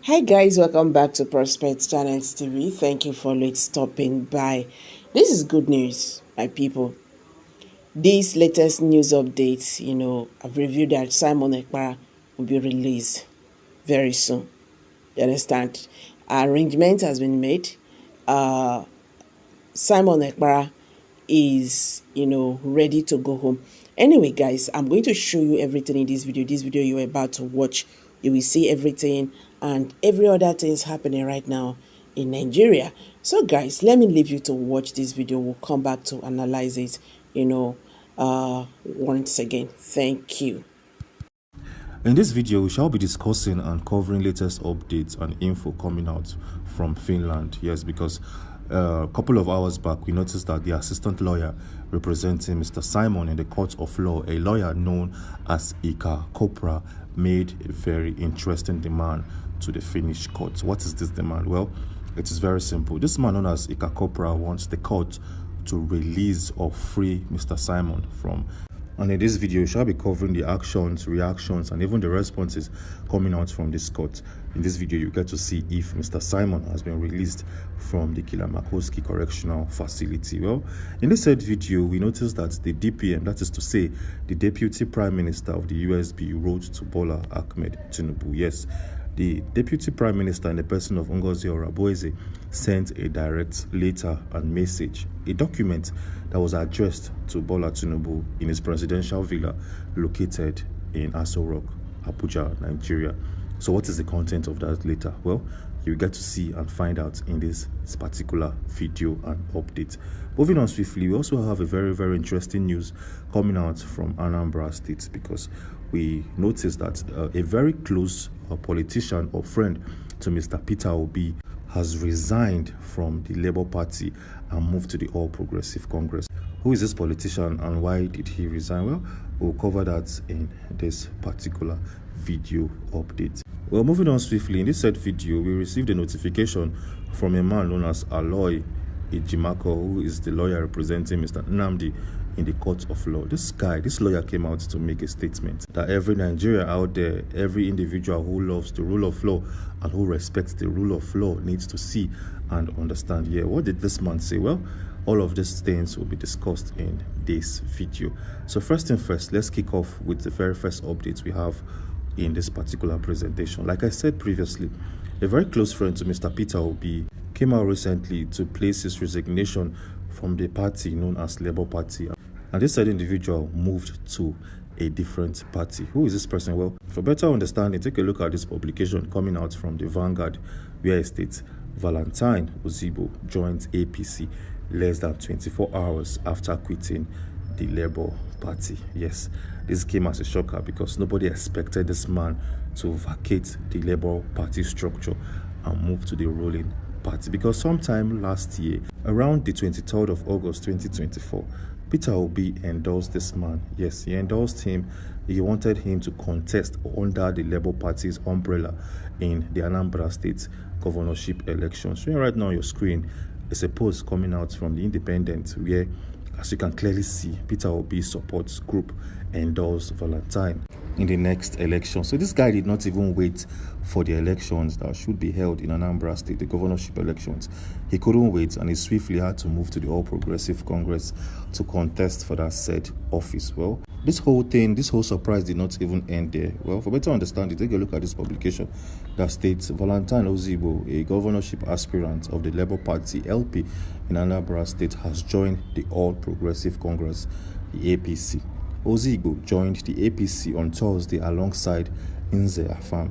Hi guys, welcome back to Prospect Channels TV. Thank you for stopping by. This is good news, my people. These latest news updates, I've reviewed that Simon Ekpa will be released very soon. You understand? Arrangement has been made. Simon Ekpa is, ready to go home. Anyway, guys, I'm going to show you everything in this video. This video you're about to watch, you will see everything and every other thing is happening right now in Nigeria. So, guys, let me leave you to watch this video. We'll come back to analyze it, once again. Thank you. In this video, we shall be discussing and covering latest updates and info coming out from Finland. Yes, because a couple of hours back, we noticed that the assistant lawyer representing Mr. Simon in the court of law, a lawyer known as Ekpa, made a very interesting demand to the Finnish court. What is this demand? Well, it is very simple. This man known as Ekpa wants the court to release or free Mr. Simon from. And in this video, we shall be covering the actions, reactions, and even the responses coming out from this court. In this video, you get to see if Mr. Simon has been released from the Kilamakoski Correctional Facility. Well, in this said video, we noticed that the DPM, that is to say, the Deputy Prime Minister of the USB, wrote to Bola Ahmed Tinubu. Yes, the Deputy Prime Minister in the person of Ngozi Oraboeze sent a direct letter and message, a document that was addressed to Bola Tinubu in his presidential villa located in AsObi, Abuja, Nigeria. So what is the content of that letter? Well, you get to see and find out in this particular video and update. Moving on swiftly, we also have a very, very interesting news coming out from Anambra State, because we noticed that a very close politician or friend to Mr. Peter Obi has resigned from the Labour Party and moved to the All Progressive Congress. Who is this politician and why did he resign? Well, we'll cover that in this particular video update. Well, moving on swiftly, in this said video, we received a notification from a man known as Aloy Ejimako, who is the lawyer representing Mr. Nnamdi in the court of law. This lawyer came out to make a statement that every Nigerian out there, every individual who loves the rule of law and who respects the rule of law needs to see and understand. Yeah, what did this man say? Well, all of these things will be discussed in this video. So first thing first, let's kick off with the very first update we have in this particular presentation. Like I said previously, a very close friend to Mr. Peter Obi came out recently to place his resignation from the party known as Labour Party. And this said individual moved to a different party. Who is this person? Well, for better understanding, take a look at this publication coming out from the Vanguard, where it states Valentine Ozigbo joins APC less than 24 hours after quitting the Labour Party. Yes, this came as a shocker because nobody expected this man to vacate the Labour Party structure and move to the ruling party, because sometime last year, around the 23rd of August 2024, Peter Obi endorsed this man. Yes, he endorsed him. He wanted him to contest under the Labour Party's umbrella in the Anambra State governorship elections. So right now on your screen is a post coming out from the Independent where, as you can clearly see, Peter Obi's support group endorsed Valentine in the next election. So this guy did not even wait for the elections that should be held in Anambra State, the governorship elections. He couldn't wait and he swiftly had to move to the All Progressive Congress to contest for that said office. Well, this whole surprise did not even end there. Well, for better understanding, take a look at this publication that states Valentine Ozigbo, a governorship aspirant of the Labour Party LP in Anambra State, has joined the All Progressive Congress, the APC. Ozigbo joined the APC on Thursday alongside Nze Afam,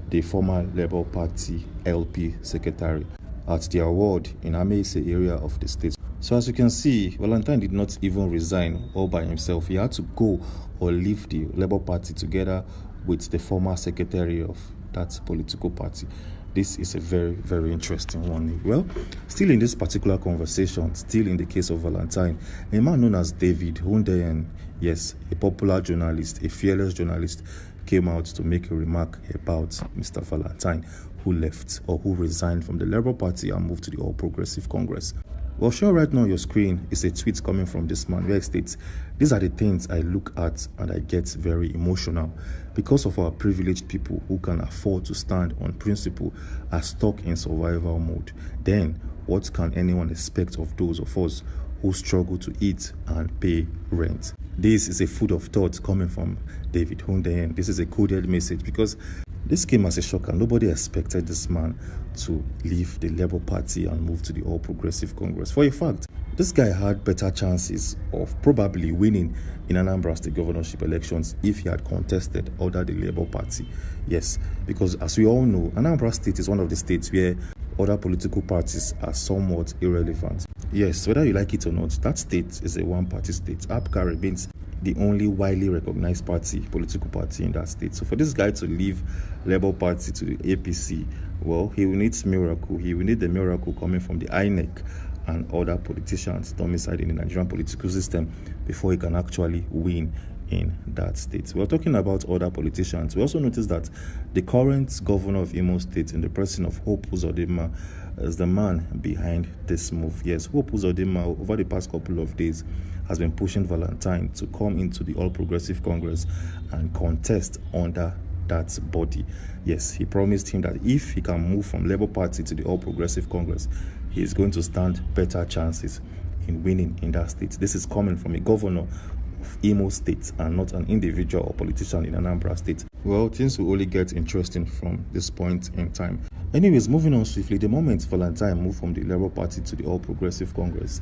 the former Labour Party LP secretary, at their ward in Amaese area of the state. So as you can see, Valentine did not even resign all by himself. He had to go or leave the Labour Party together with the former secretary of that political party. This is a very, very interesting one. Well, still in this particular conversation, still in the case of Valentine, a man known as David Hundeyen, yes, a popular journalist, a fearless journalist, came out to make a remark about Mr. Valentine, who left or who resigned from the Labour Party and moved to the All Progressive Congress. Well, sure, right now on your screen is a tweet coming from this man where it states, "These are the things I look at and I get very emotional. Because of our privileged people who can afford to stand on principle are stuck in survival mode. Then, what can anyone expect of those of us who struggle to eat and pay rent?" This is a food of thought coming from David Hundeyen. This is a coded message because this came as a shocker. Nobody expected this man to leave the Labour Party and move to the All Progressive Congress. For a fact, this guy had better chances of probably winning in Anambra State governorship elections if he had contested under the Labour Party. Yes, because as we all know, Anambra State is one of the states where other political parties are somewhat irrelevant. Yes, whether you like it or not, that state is a one-party state. Epka remains the only widely recognized political party in that state. So for this guy to leave Labour Party to the APC, well, he will need miracle. He will need the miracle coming from the INEC and other politicians domiciled in the Nigerian political system before he can actually win in that state. We're talking about other politicians. We also notice that the current governor of Imo State, in the person of Hope Uzodinma, is the man behind this move. Yes, Hope Uzodinma, over the past couple of days, has been pushing Valentine to come into the All Progressive Congress and contest under that body. Yes, he promised him that if he can move from Labour Party to the All Progressive Congress, he is going to stand better chances in winning in that state. This is coming from a governor of Imo State and not an individual or politician in Anambra State. Well, things will only get interesting from this point in time. Anyways, moving on swiftly, the moment Valentine moved from the Labour Party to the All Progressive Congress,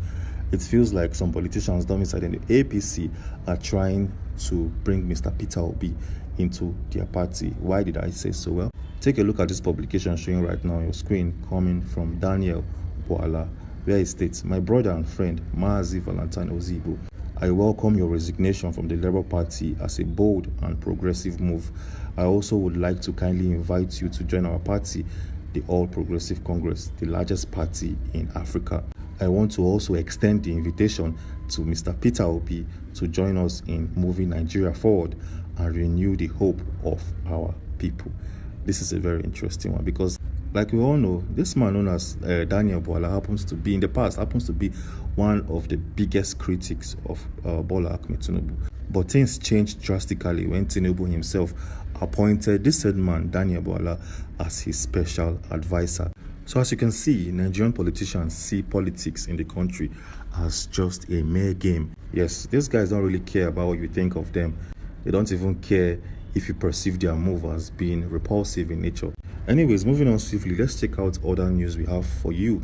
it feels like some politicians domiciled in the APC are trying to bring Mr. Peter Obi into their party. Why did I say so? Well, take a look at this publication showing right now on your screen coming from Daniel Boala, where it states, "My brother and friend, Maazi Valentine Ozigbo, I welcome your resignation from the Labour Party as a bold and progressive move. I also would like to kindly invite you to join our party, the All Progressive Congress, the largest party in Africa. I want to also extend the invitation to Mr. Peter Obi to join us in moving Nigeria forward and renew the hope of our people." This is a very interesting one because, like we all know, this man known as Daniel Boala happens to be one of the biggest critics of Bola Ahmed Tinubu. But things changed drastically when Tinubu himself appointed this said man, Daniel Boala, as his special advisor. So as you can see, Nigerian politicians see politics in the country as just a mere game. Yes, these guys don't really care about what you think of them. They don't even care if you perceive their move as being repulsive in nature. Anyways, moving on swiftly, let's check out other news we have for you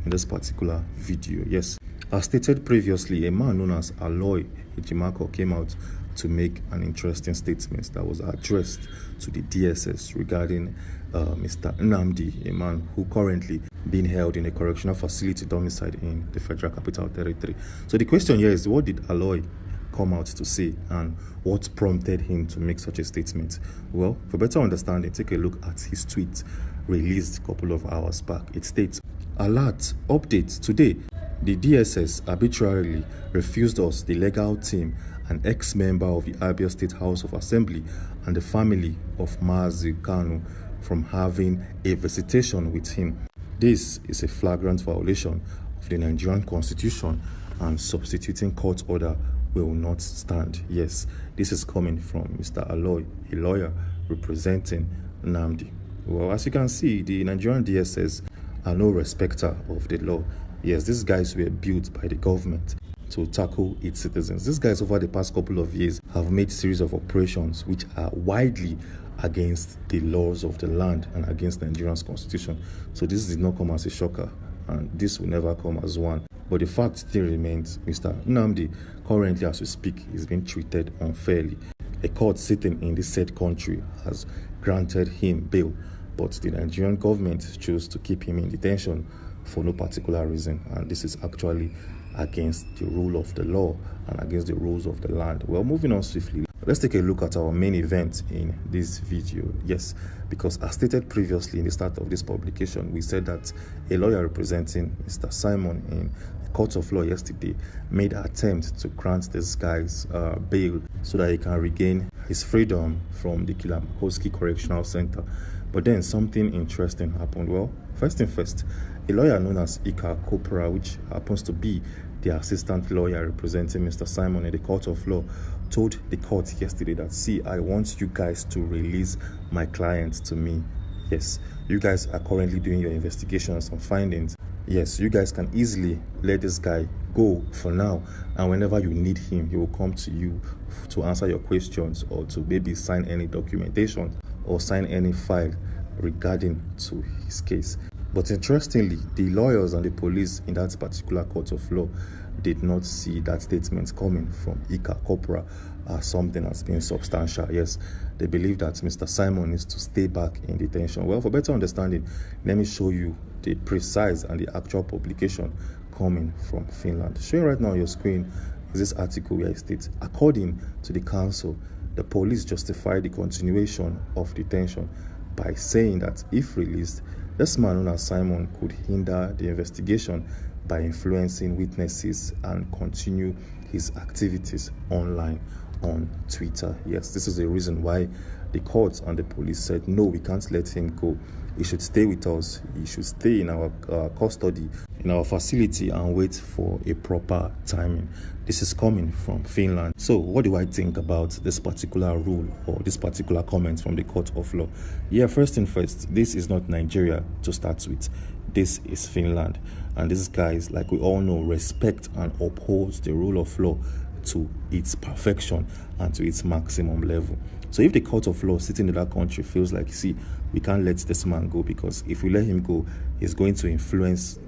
in this particular video. Yes, as stated previously, a man known as Aloy Ejimako came out to make an interesting statement that was addressed to the DSS regarding Mr. Nnamdi, a man who currently being held in a correctional facility domiciled in the Federal Capital Territory. So the question here is, what did Aloy come out to say and what prompted him to make such a statement? Well, for better understanding, take a look at his tweet released a couple of hours back. It states, "Alert, update, today, the DSS arbitrarily refused us, the legal team, an ex-member of the Abia State House of Assembly and the family of Nnamdi Kanu from having a visitation with him. This is a flagrant violation of the Nigerian Constitution and substituting court order will not stand." Yes, this is coming from Mr. Aloy, a lawyer representing Nnamdi. Well, as you can see, the Nigerian DSS are no respecter of the law. Yes, these guys were built by the government to tackle its citizens. These guys over the past couple of years have made series of operations which are widely against the laws of the land and against Nigeria's constitution. So this did not come as a shocker, and this will never come as one. But the fact still remains, Mr. Nnamdi, currently as we speak, is being treated unfairly. A court sitting in this said country has granted him bail, but the Nigerian government chose to keep him in detention for no particular reason, and this is actually against the rule of the law and against the rules of the land. Well, moving on swiftly, let's take a look at our main event in this video. Yes, because as stated previously in the start of this publication, we said that a lawyer representing Mr. Simon in the court of law yesterday made an attempt to grant this guy's bail so that he can regain his freedom from the Kilamakowski Correctional Center. But then something interesting happened. Well, first thing first, a lawyer known as Ekpa, which happens to be the assistant lawyer representing Mr. Simon in the court of law, told the court yesterday that, see, I want you guys to release my client to me. Yes, you guys are currently doing your investigations and findings. Yes, you guys can easily let this guy go for now, and whenever you need him, he will come to you to answer your questions or to maybe sign any documentation or sign any file regarding to his case. But interestingly, the lawyers and the police in that particular court of law did not see that statement coming from Ika Corpora as something that's been substantial. Yes, they believe that Mr. Simon needs to stay back in detention. Well, for better understanding, let me show you the precise and the actual publication coming from Finland. Showing right now on your screen is this article where it states, according to the council, the police justified the continuation of detention by saying that if released, this man known as Simon could hinder the investigation by influencing witnesses and continue his activities online on Twitter. Yes, this is the reason why the courts and the police said, no, we can't let him go. He should stay with us. He should stay in our custody, in our facility, and wait for a proper timing. This is coming from Finland. So what do I think about this particular rule or this particular comment from the court of law? Yeah, first thing first, this is not Nigeria to start with. This is Finland. And these guys, like we all know, respect and uphold the rule of law to its perfection and to its maximum level. So if the court of law sitting in that country feels like, see, we can't let this man go because if we let him go, he's going to influence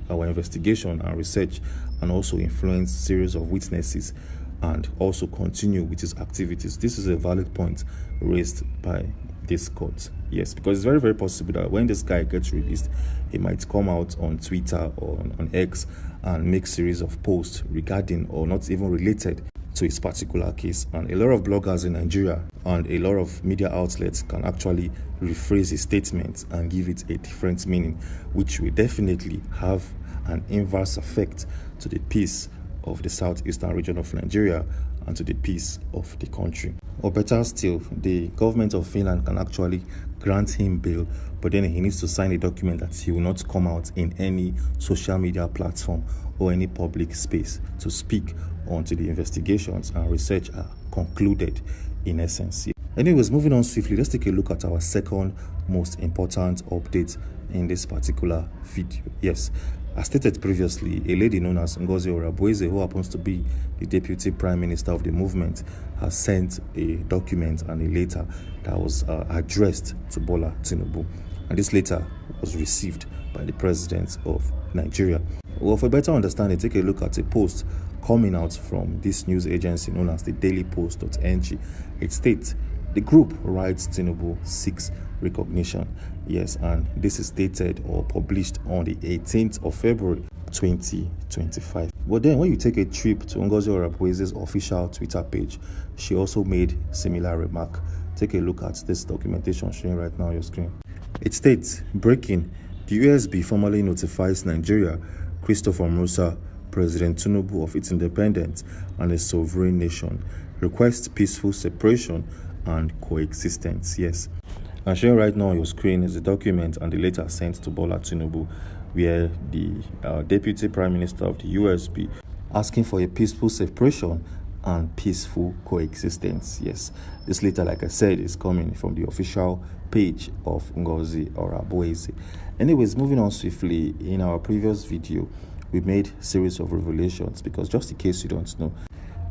our investigation and research, and also influence series of witnesses, and also continue with his activities. This is a valid point raised by this court. Yes, because it's very, very possible that when this guy gets released, he might come out on Twitter or on X and make series of posts regarding or not even related to his particular case. And a lot of bloggers in Nigeria and a lot of media outlets can actually rephrase his statements and give it a different meaning, which will definitely have an inverse effect to the peace of the southeastern region of Nigeria and to the peace of the country. Or better still, the government of Finland can actually grant him bail, but then he needs to sign a document that he will not come out in any social media platform or any public space to speak until the investigations and research are concluded, in essence. Anyways, moving on swiftly, let's take a look at our second most important update in this particular video. Yes, as stated previously, a lady known as Ngozi Orabueze, who happens to be the Deputy Prime Minister of the movement, has sent a document and a letter that was addressed to Bola Tinubu. And this letter was received by the President of Nigeria. Well, for better understanding, take a look at a post coming out from this news agency known as the dailypost.ng. It states, the group writes Tinubu seeks recognition. Yes, and this is dated or published on the 18th of February 2025. But then when you take a trip to Ngozi Orabueze's official Twitter page, she also made similar remark. Take a look at this documentation showing right now on your screen. It states, breaking, the USB formally notifies Nigeria, Christopher Musa, President Tinubu of its independence and a sovereign nation, requests peaceful separation and coexistence. Yes, and showing right now on your screen is the document and the letter sent to Bola Tinubu, where the Deputy Prime Minister of the USB asking for a peaceful separation and peaceful coexistence. Yes, this letter, like I said, is coming from the official page of Ngozi Orabueze. Anyways, moving on swiftly, in our previous video, we made series of revelations because, just in case you don't know,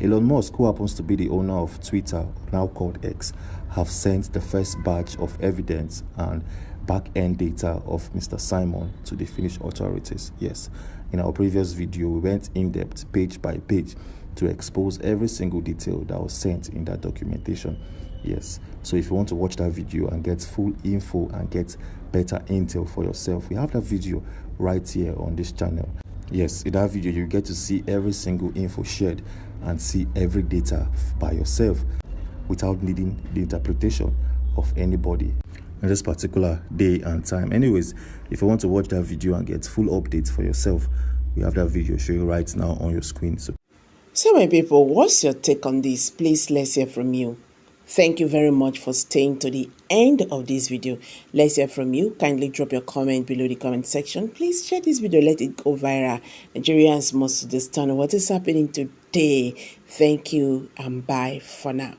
Elon Musk, who happens to be the owner of Twitter, now called X, have sent the first batch of evidence and back-end data of Mr. Simon to the Finnish authorities. Yes, in our previous video, we went in-depth, page by page, to expose every single detail that was sent in that documentation. Yes, so if you want to watch that video and get full info and get better intel for yourself, we have that video right here on this channel. Yes, in that video, you get to see every single info shared and see every data by yourself without needing the interpretation of anybody in this particular day and time. Anyways, if you want to watch that video and get full updates for yourself, we have that video showing right now on your screen. So my people, what's your take on this? Please, let's hear from you. Thank you very much for staying to the end of this video. Let's hear from you. Kindly drop your comment below the comment section. Please share this video, let it go viral. Nigerians must understand what is happening today. Thank you and bye for now.